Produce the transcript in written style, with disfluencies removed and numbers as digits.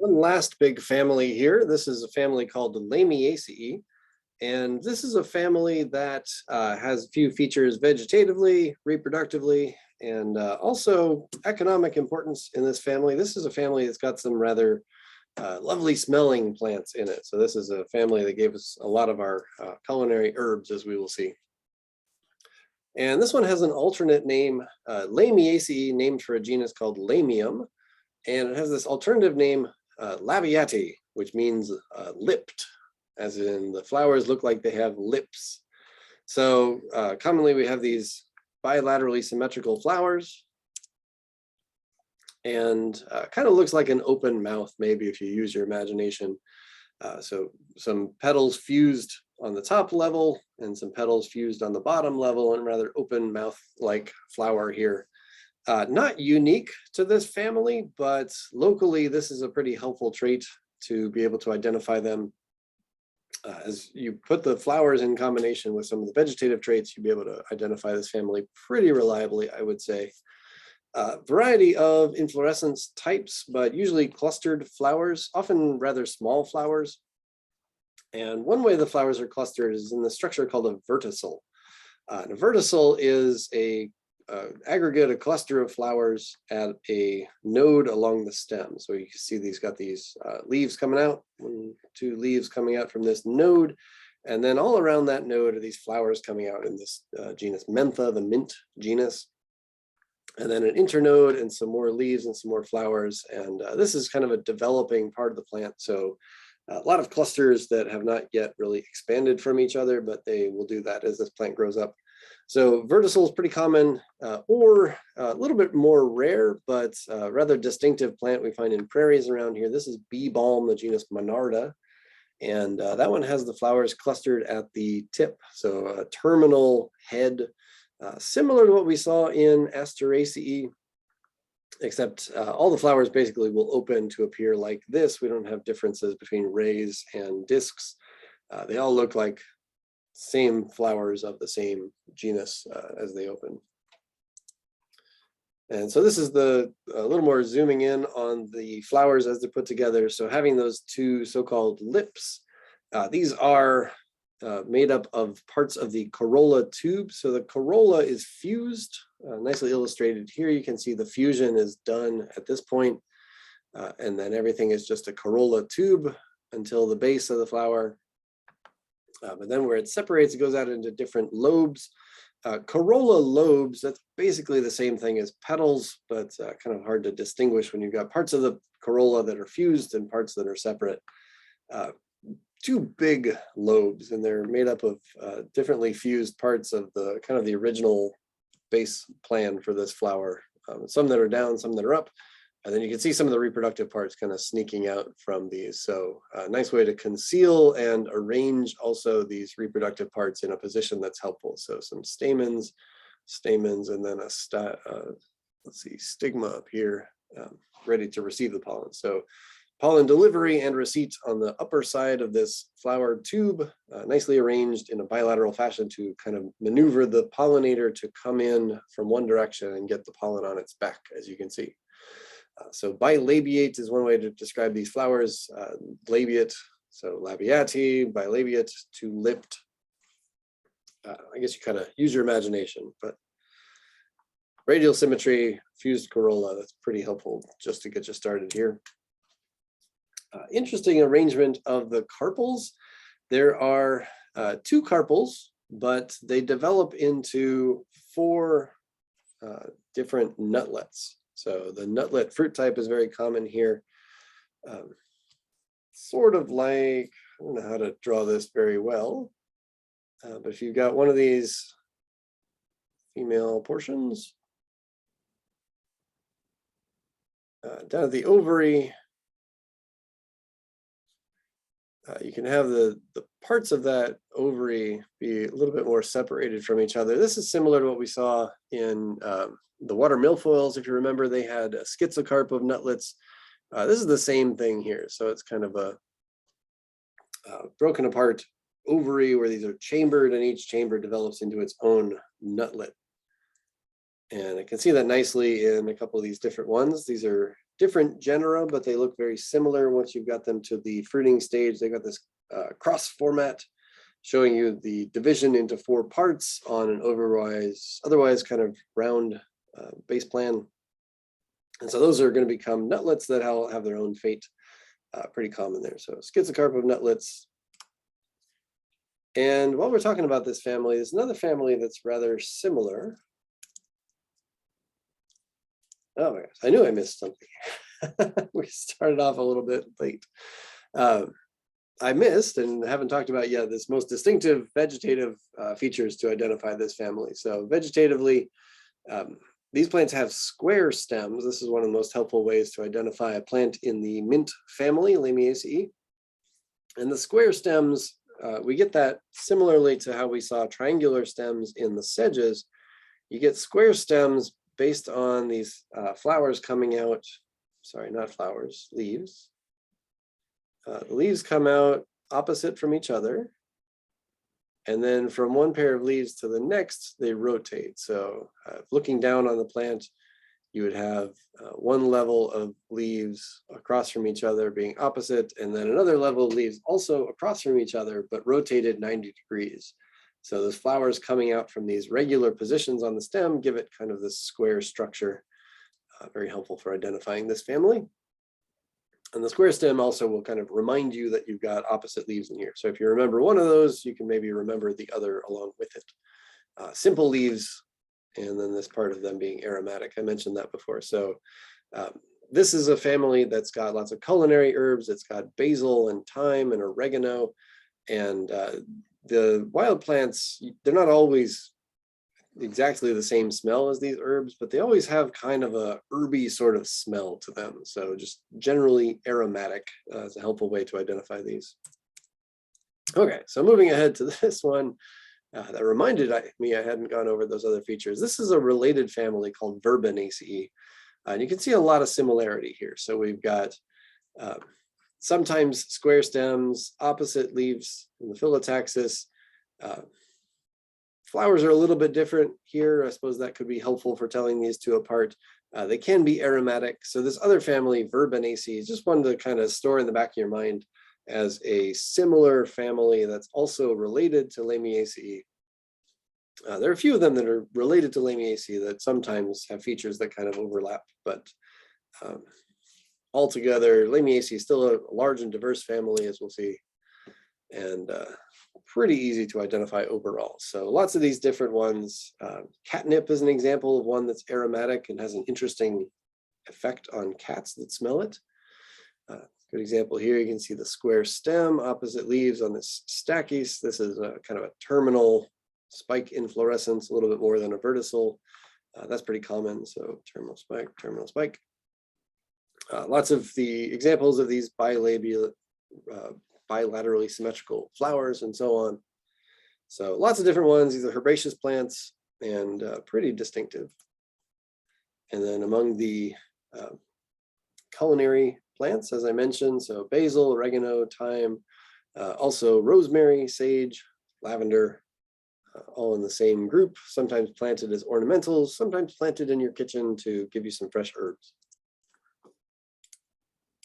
One last big family here. This is a family called the Lamiaceae. And this is a family that has a few features vegetatively, reproductively, and also economic importance in this family. This is a family that's got some rather lovely smelling plants in it. So this is a family that gave us a lot of our culinary herbs, as we will see. And this one has an alternate name, Lamiaceae, named for a genus called Lamium. And it has this alternative name, Lamiaceae, which means lipped, as in the flowers look like they have lips. So commonly we have these bilaterally symmetrical flowers, and kind of looks like an open mouth, maybe, if you use your imagination. So some petals fused on the top level and some petals fused on the bottom level, and rather open mouth-like flower here. Not unique to this family, but locally this is a pretty helpful trait to be able to identify them. As you put the flowers in combination with some of the vegetative traits, you'll be able to identify this family pretty reliably, I would say. Variety of inflorescence types, but usually clustered flowers, often rather small flowers. And one way the flowers are clustered is in the structure called a verticil. And a verticil is a aggregate, a cluster of flowers at a node along the stem. So you can see these got these leaves coming out, 1, 2 leaves coming out from this node. And then all around that node are these flowers coming out in this genus Mentha, the mint genus. And then an internode and some more leaves and some more flowers. And this is kind of a developing part of the plant. So a lot of clusters that have not yet really expanded from each other, but they will do that as this plant grows up. So verticil is pretty common, or a little bit more rare, but rather distinctive plant we find in prairies around here. This is bee balm, the genus Monarda. And that one has the flowers clustered at the tip. So a terminal head, similar to what we saw in Asteraceae, except all the flowers basically will open to appear like this. We don't have differences between rays and discs. They all look like same flowers of the same genus as they open. And so this is a little more zooming in on the flowers as they're put together. So having those two so-called lips, these are made up of parts of the corolla tube. So the corolla is fused, nicely illustrated here. You can see the fusion is done at this point, and then everything is just a corolla tube until the base of the flower. But then where it separates, it goes out into different lobes. Corolla lobes, that's basically the same thing as petals, but kind of hard to distinguish when you've got parts of the corolla that are fused and parts that are separate. 2 big lobes, and they're made up of differently fused parts of the kind of the original base plan for this flower. Some that are down, some that are up. And then you can see some of the reproductive parts kind of sneaking out from these. So a nice way to conceal and arrange also these reproductive parts in a position that's helpful. So some stamens, and then a stigma up here, ready to receive the pollen. So pollen delivery and receipt on the upper side of this flower tube, nicely arranged in a bilateral fashion to kind of maneuver the pollinator to come in from one direction and get the pollen on its back, as you can see. So bilabiate is one way to describe these flowers. Labiate, so labiate, bilabiate, to lipped. I guess you kind of use your imagination, but radial symmetry, fused corolla, that's pretty helpful just to get you started here. Interesting arrangement of the carpels. There are 2 carpels, but they develop into 4 different nutlets. So the nutlet fruit type is very common here. Sort of like, I don't know how to draw this very well, but if you've got one of these female portions, down at the ovary, you can have the parts of that ovary be a little bit more separated from each other. This is similar to what we saw in the water milfoils. If you remember, they had a schizocarp of nutlets. This is the same thing here. So it's kind of a broken apart ovary where these are chambered, and each chamber develops into its own nutlet. And I can see that nicely in a couple of these different ones. These are different genera, but they look very similar once you've got them to the fruiting stage. They got this cross format showing you the division into 4 parts on an otherwise kind of round base plan. And so those are going to become nutlets that have their own fate. Pretty common there. So schizocarp of nutlets. And while we're talking about this family, there's another family that's rather similar. Oh my gosh, I knew I missed something. We started off a little bit late. I missed and haven't talked about yet this most distinctive vegetative features to identify this family. So vegetatively, these plants have square stems. This is one of the most helpful ways to identify a plant in the mint family, Lamiaceae. And the square stems, we get that similarly to how we saw triangular stems in the sedges. You get square stems based on these flowers coming out, sorry, not flowers, leaves. The leaves come out opposite from each other. And then from one pair of leaves to the next, they rotate. So looking down on the plant, you would have one level of leaves across from each other being opposite, and then another level of leaves also across from each other, but rotated 90 degrees. So those flowers coming out from these regular positions on the stem give it kind of this square structure, very helpful for identifying this family. And the square stem also will kind of remind you that you've got opposite leaves in here. So if you remember one of those, you can maybe remember the other along with it. Simple leaves, and then this part of them being aromatic. I mentioned that before. So this is a family that's got lots of culinary herbs. It's got basil and thyme and oregano. And the wild plants, they're not always exactly the same smell as these herbs, but they always have kind of a herby sort of smell to them. So just generally aromatic is a helpful way to identify these. Okay, so moving ahead to this one that reminded me I hadn't gone over those other features. This is a related family called Verbenaceae. And you can see a lot of similarity here. So we've got sometimes square stems, opposite leaves in the phyllotaxis. Flowers are a little bit different here. I suppose that could be helpful for telling these two apart. They can be aromatic. So this other family, Verbenaceae, is just one to kind of store in the back of your mind as a similar family that's also related to Lamiaceae. There are a few of them that are related to Lamiaceae that sometimes have features that kind of overlap, but altogether, Lamiaceae is still a large and diverse family, as we'll see, and pretty easy to identify overall. So lots of these different ones. Catnip is an example of one that's aromatic and has an interesting effect on cats that smell it. Good example here, you can see the square stem, opposite leaves on this stachys. This is a kind of a terminal spike inflorescence, a little bit more than a verticil. That's pretty common, so terminal spike, terminal spike. Lots of the examples of these bilaterally symmetrical flowers and so on. So lots of different ones. These are herbaceous plants and pretty distinctive. And then among the culinary plants, as I mentioned, so basil, oregano, thyme, also rosemary, sage, lavender, all in the same group, sometimes planted as ornamentals, sometimes planted in your kitchen to give you some fresh herbs.